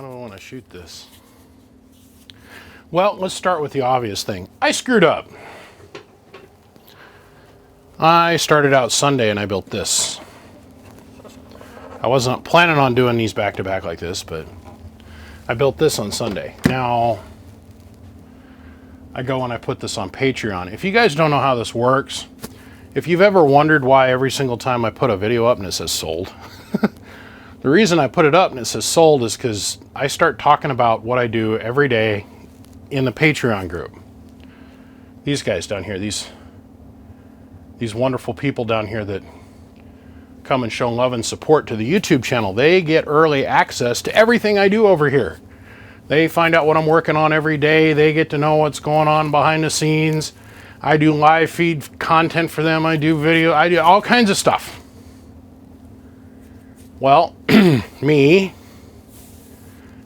How do I want to shoot this? Well, let's start with the obvious thing. I screwed up. I started out Sunday and I built this. I wasn't planning on doing these back to back like this, but I built this on Sunday. Now, I go and I put this on Patreon. If you guys don't know how this works, if you've ever wondered why every single time I put a video up and it says sold, the reason I put it up and it says sold is because I start talking about what I do every day in the Patreon group. These guys down here, these wonderful people down here that come and show love and support to the YouTube channel, they get early access to everything I do over here. They find out what I'm working on every day. They get to know what's going on behind the scenes. I do live feed content for them. I do video. I do all kinds of stuff. Well, me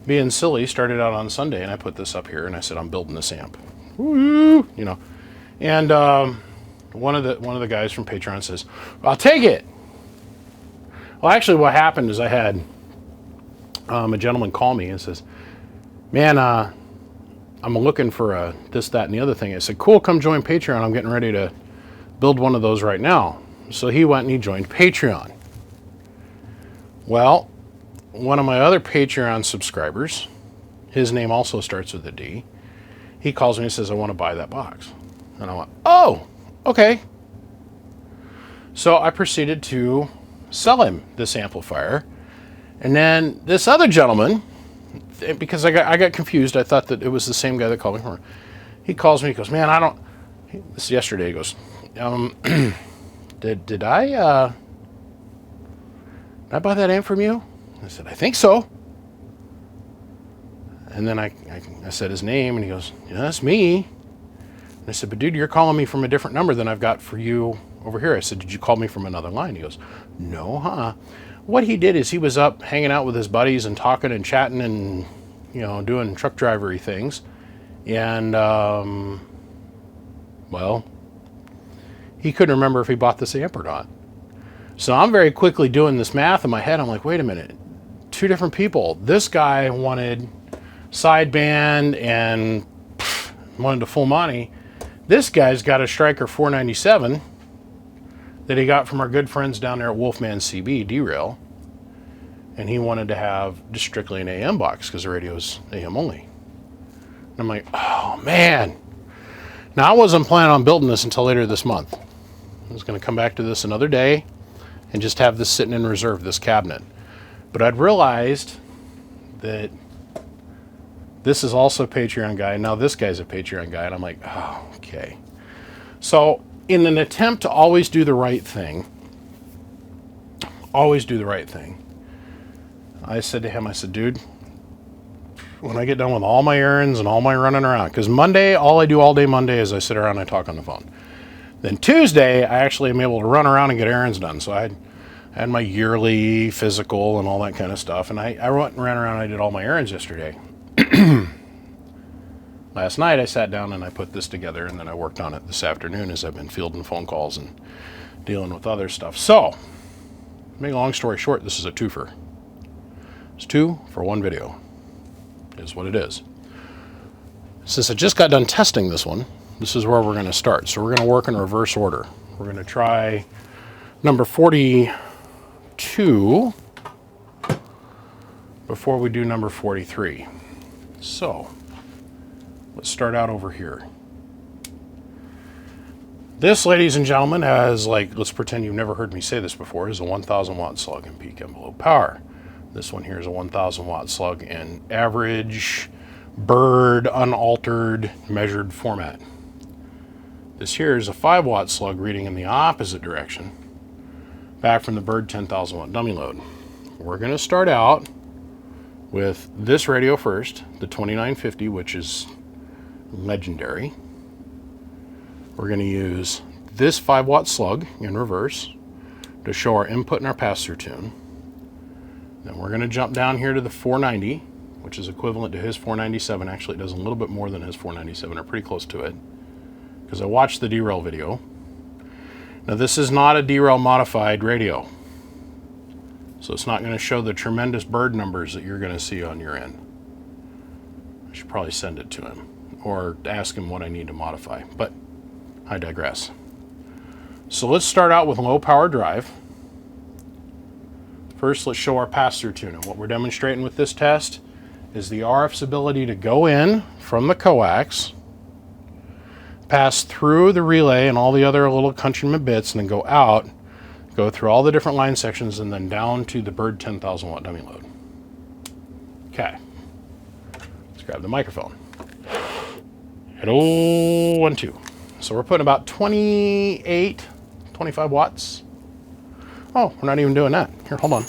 being silly started out on Sunday, and I put this up here, and I said I'm building this amp. Woo, you know. And one of the guys from Patreon says, "I'll take it." Well, actually, what happened is I had a gentleman call me and says, "Man, I'm looking for this, that, and the other thing." I said, "Cool, come join Patreon. I'm getting ready to build one of those right now." So he went and he joined Patreon. Well, one of my other Patreon subscribers, his name also starts with a D, he calls me and says, "I want to buy that box." And I went, "Oh, okay." So I proceeded to sell him this amplifier. And then this other gentleman, because I got confused, I thought that it was the same guy that called me. He calls me, he goes, "Man, this is yesterday," he goes, did I buy that amp from you?" I said, "I think so." And then I said his name, and he goes, "Yeah, that's me." And I said, "But dude, you're calling me from a different number than I've got for you over here." I said, "Did you call me from another line?" He goes, "No, huh?" What he did is he was up hanging out with his buddies and talking and chatting and, you know, doing truck drivery things. And, well, he couldn't remember if he bought this amp or not. So I'm very quickly doing this math in my head. I'm like, wait a minute, two different people. This guy wanted sideband and wanted the full money. This guy's got a Stryker 497 that he got from our good friends down there at Wolfman CB derail, and he wanted to have just strictly an AM box because the radio's AM only. And I'm like, oh man. Now I wasn't planning on building this until later this month. I was going to come back to this another day and just have this sitting in reserve, this cabinet. But I'd realized that this is also a Patreon guy. Now this guy's a Patreon guy, and I'm like, oh, okay. So in an attempt to always do the right thing, I said to him, I said, "Dude, when I get done with all my errands and all my running around," because Monday, all I do all day Monday is I sit around and I talk on the phone. Then Tuesday, I actually am able to run around and get errands done. So I had my yearly physical and all that kind of stuff. And I ran around and I did all my errands yesterday. Last night I sat down and I put this together, and then I worked on it this afternoon as I've been fielding phone calls and dealing with other stuff. So, to make a long story short, this is a twofer. It's 2 for 1 video, is what it is. Since I just got done testing this one, this is where we're going to start. So we're going to work in reverse order. We're going to try number 42 before we do number 43. So let's start out over here. This, ladies and gentlemen, has, like, let's pretend you've never heard me say this before, is a 1,000 watt slug in peak envelope power. This one here is a 1,000 watt slug in average bird unaltered measured format. This here is a 5 watt slug reading in the opposite direction, back from the bird 10,000 watt dummy load. We're going to start out with this radio first, the 2950, which is legendary. We're going to use this 5 watt slug in reverse to show our input and our pass-through tune. Then we're going to jump down here to the 490, which is equivalent to his 497. Actually, it does a little bit more than his 497, or pretty close to it, because I watched the derail video. Now, this is not a derail modified radio, so it's not going to show the tremendous bird numbers that you're going to see on your end. should probably send it to him or ask him what I need to modify, but I digress. So let's start out with low power drive. First, let's show our pass-through tuning. What we're demonstrating with this test is the RF's ability to go in from the coax, pass through the relay and all the other little countryman bits, and then go out, go through all the different line sections, and then down to the Bird 10,000 watt dummy load. Okay, let's grab the microphone. Hello, 1, 2. So we're putting about 25 watts. Oh, we're not even doing that. Here, hold on.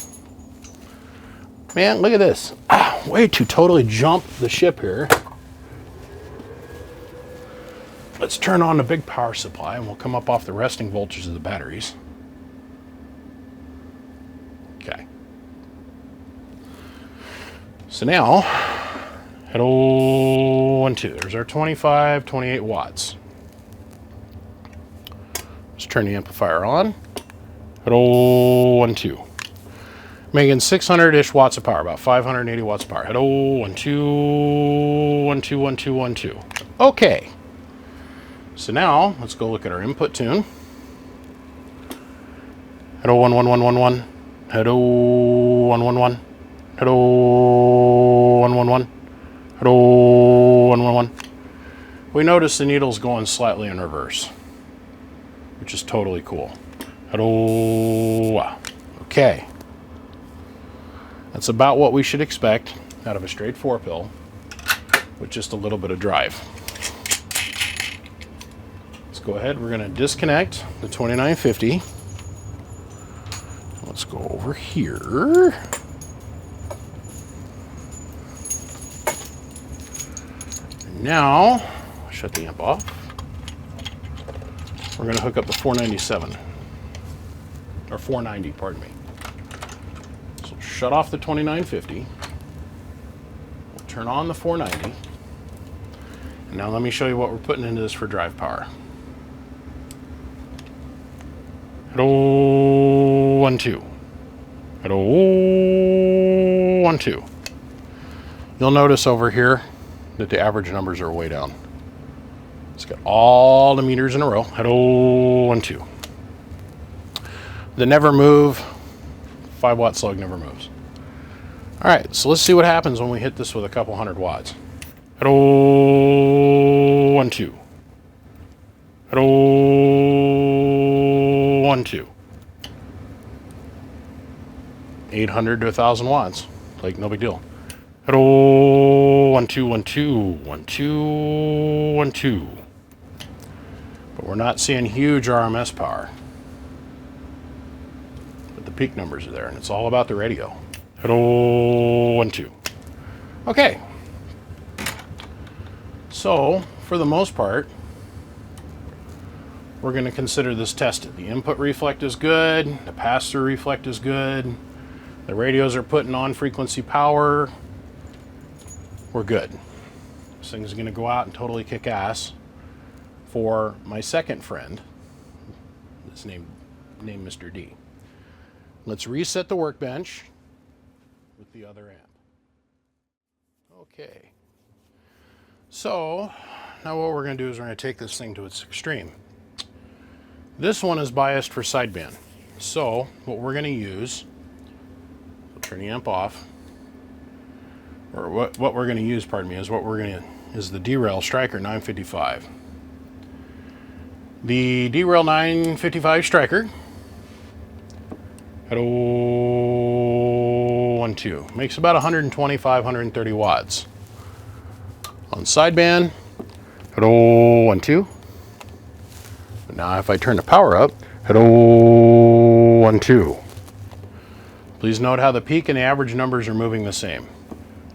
Man, look at this. Way to totally jump the ship here. Let's turn on the big power supply and we'll come up off the resting voltage of the batteries. Okay. So now, hello, 1, 2. There's our 25, 28 watts. Let's turn the amplifier on. Hello, 1, 2. Making 600-ish watts of power, about 580 watts of power. Hello, 1, 2, 1, 2, 1, 2, 1, 2. Okay. So now, let's go look at our input tune. Hello, 1, 1, 1, 1, 1. Hello, 1, 1, 1. Hello, 1, 1, 1. Hello, 1, 1, 1. We notice the needle's going slightly in reverse, which is totally cool. Hello. Okay. That's about what we should expect out of a straight 4-pill with just a little bit of drive. Let's go ahead. We're going to disconnect the 2950. Let's go over here. And now, shut the amp off. We're going to hook up the 497. Or 490, pardon me. So shut off the 2950. We'll turn on the 490. And now let me show you what we're putting into this for drive power. Hello, 1, 2. Hello, 1, 2. You'll notice over here that the average numbers are way down. It's got all the meters in a row. Hello, 1, 2. The never move, 5 watt slug never moves. All right, so let's see what happens when we hit this with a couple hundred watts. Hello, 1, 2. Hello, 1, 2. 800 to 1,000 watts, like no big deal. Hello, 1, 2, 1, 2, 1, 2, 1, 2. But we're not seeing huge RMS power. The peak numbers are there, and it's all about the radio. Hello, 1, 2. Okay. So, for the most part, we're going to consider this tested. The input reflect is good. The pass-through reflect is good. The radios are putting on frequency power. We're good. This thing's going to go out and totally kick ass for my second friend. That's named Mr. D. Let's reset the workbench with the other amp. Okay. So, now what we're going to do is we're going to take this thing to its extreme. This one is biased for sideband. So, what we're going to use, we'll turn the amp off, or what we're going to use, pardon me, is the derail Striker 955. The derail 955 Striker, hello, 1, 2, makes about 125, 130 watts. On sideband, hello, 1, 2. Now if I turn the power up, hello, 1, 2. Please note how the peak and the average numbers are moving the same.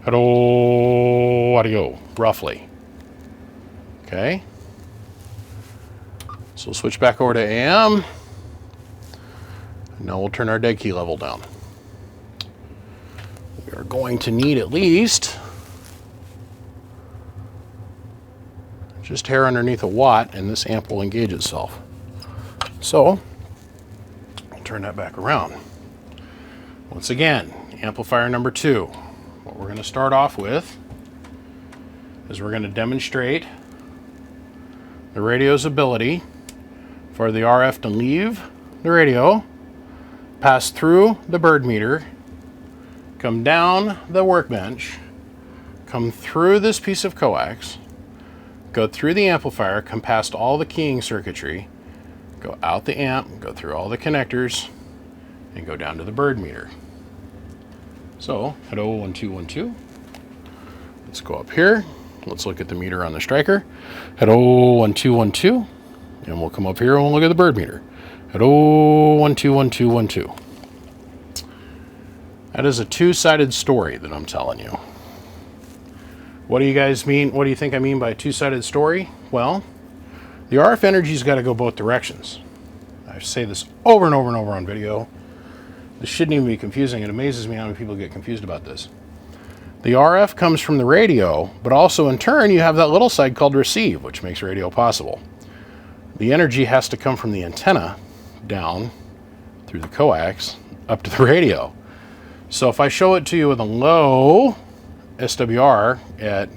Hello, audio, roughly. Okay. So we'll switch back over to AM. Now we'll turn our dead key level down. We are going to need at least just hair underneath a watt, and this amp will engage itself. So I'll turn that back around. Once again, amplifier number 2. What we're going to start off with is we're going to demonstrate the radio's ability for the RF to leave the radio, pass through the bird meter, come down the workbench, come through this piece of coax, go through the amplifier, come past all the keying circuitry, go out the amp, go through all the connectors, and go down to the bird meter. So, hello, 1, 2, 1, 2. Let's go up here. Let's look at the meter on the striker. Hello, 1, 2, 1, 2. And we'll come up here and we'll look at the bird meter. Hello, 1, 2, 1, 2, 1, 2. That is a two-sided story that I'm telling you. What do you guys mean? What do you think I mean by a two-sided story? Well, the RF energy's got to go both directions. I say this over and over and over on video. This shouldn't even be confusing. It amazes me how many people get confused about this. The RF comes from the radio, but also in turn you have that little side called receive, which makes radio possible. The energy has to come from the antenna down through the coax up to the radio. So if I show it to you with a low SWR at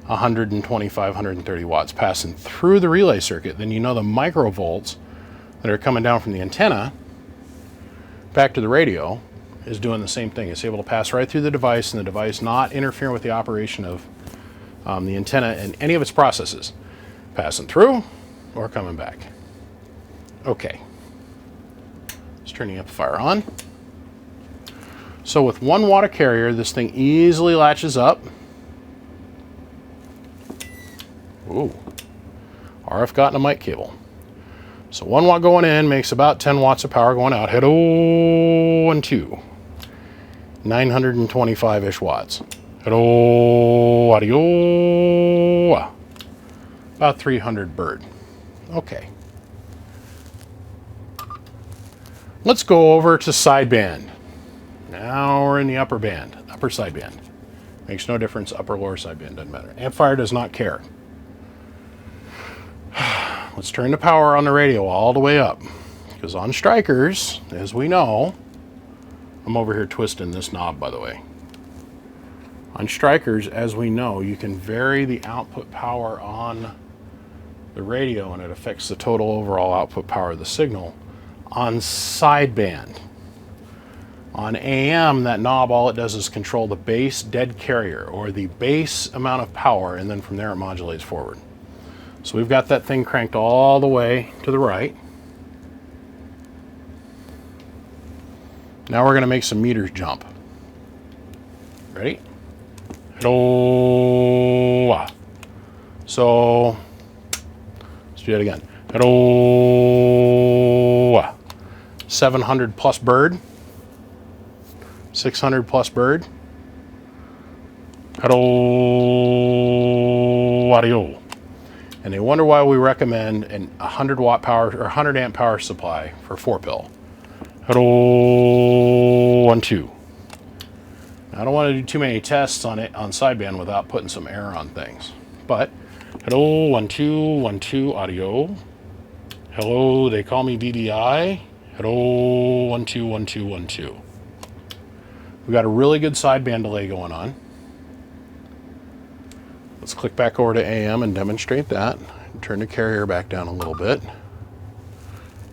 125, 130 watts passing through the relay circuit, then you know the microvolts that are coming down from the antenna back to the radio is doing the same thing. It's able to pass right through the device, and the device not interfering with the operation of the antenna and any of its processes, passing through or coming back. Okay, let's turn the amplifier on. So with 1 watt of carrier, this thing easily latches up. Ooh, RF got in a mic cable. So 1 watt going in makes about 10 watts of power going out. Hello, 1, 2. 925-ish watts. Hello, audio. About 300 bird. Okay. Let's go over to sideband. Now we're in the upper band, upper sideband. Makes no difference, upper lower sideband, doesn't matter. Amplifier does not care. Let's turn the power on the radio all the way up. Because on strikers, as we know, I'm over here twisting this knob, by the way. On strikers, as we know, you can vary the output power on the radio and it affects the total overall output power of the signal. On sideband, on AM, that knob, all it does is control the base dead carrier, or the base amount of power, and then from there it modulates forward. So we've got that thing cranked all the way to the right. Now we're going to make some meters jump. Ready? Hello. So let's do that again. Hello. 700 plus bird. 600 plus bird. Hello. Audio. And they wonder why we recommend an 100 watt power or 100 amp power supply for 4-pill. Hello, 1, 2. Now, I don't want to do too many tests on it on sideband without putting some air on things. But hello, 1, 2, 1, 2, audio. Hello, they call me BBI. Hello, 1, 2, 1, 2, 1, 2. We've got a really good sideband delay going on. Let's click back over to AM and demonstrate that. Turn the carrier back down a little bit.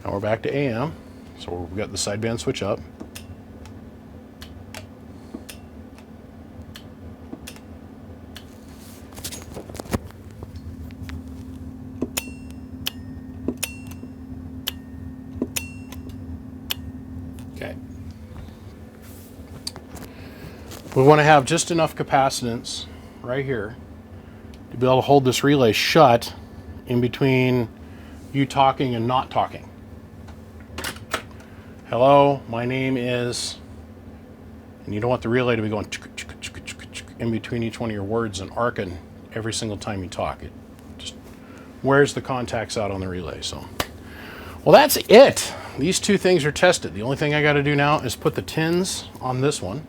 Now we're back to AM. So we've got the sideband switch up. Okay. We want to have just enough capacitance right here to be able to hold this relay shut in between you talking and not talking. Hello, my name is, and you don't want the relay to be going in between each one of your words and arcing every single time you talk. It just wears the contacts out on the relay. So, well, that's it. These two things are tested. The only thing I got to do now is put the tins on this one,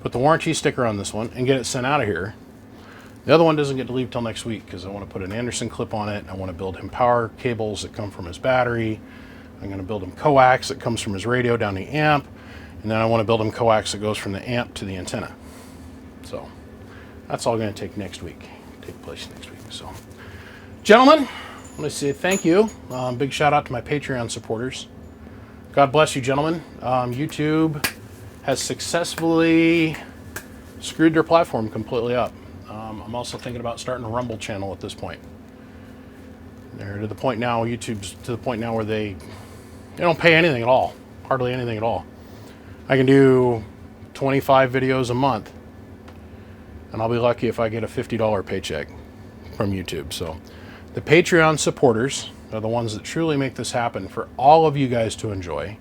put the warranty sticker on this one, and get it sent out of here. The other one doesn't get to leave till next week because I want to put an Anderson clip on it. I want to build him power cables that come from his battery. I'm going to build him coax that comes from his radio down the amp. And then I want to build him coax that goes from the amp to the antenna. So that's all going to take next week. take place next week. So, gentlemen, I want to say thank you. Big shout out to my Patreon supporters. God bless you, gentlemen. YouTube has successfully screwed their platform completely up. I'm also thinking about starting a Rumble channel at this point. They're to the point now, YouTube's to the point now where they don't pay anything at all. Hardly anything at all. I can do 25 videos a month, and I'll be lucky if I get a $50 paycheck from YouTube. So the Patreon supporters are the ones that truly make this happen for all of you guys to enjoy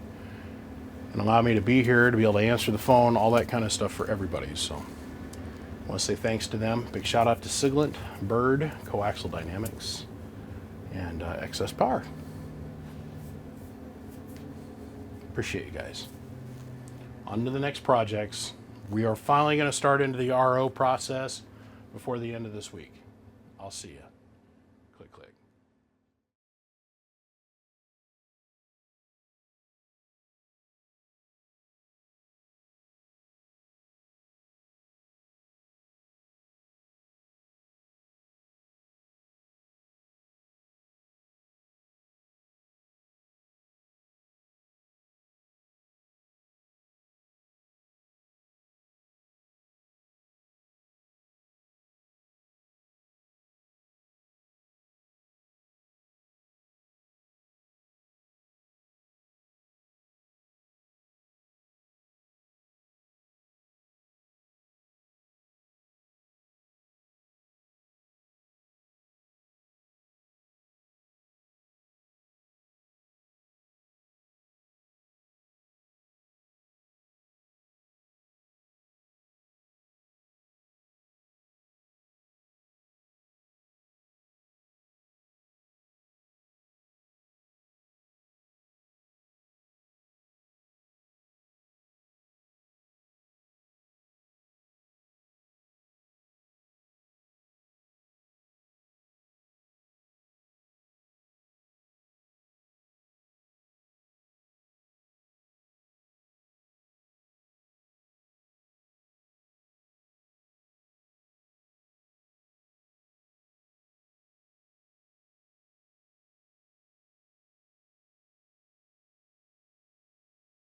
and allow me to be here, to be able to answer the phone, all that kind of stuff for everybody. So I want to say thanks to them. Big shout out to Siglent, Bird, Coaxial Dynamics, and Excess Power. Appreciate you guys. On to the next projects. We are finally going to start into the RO process before the end of this week. I'll see you.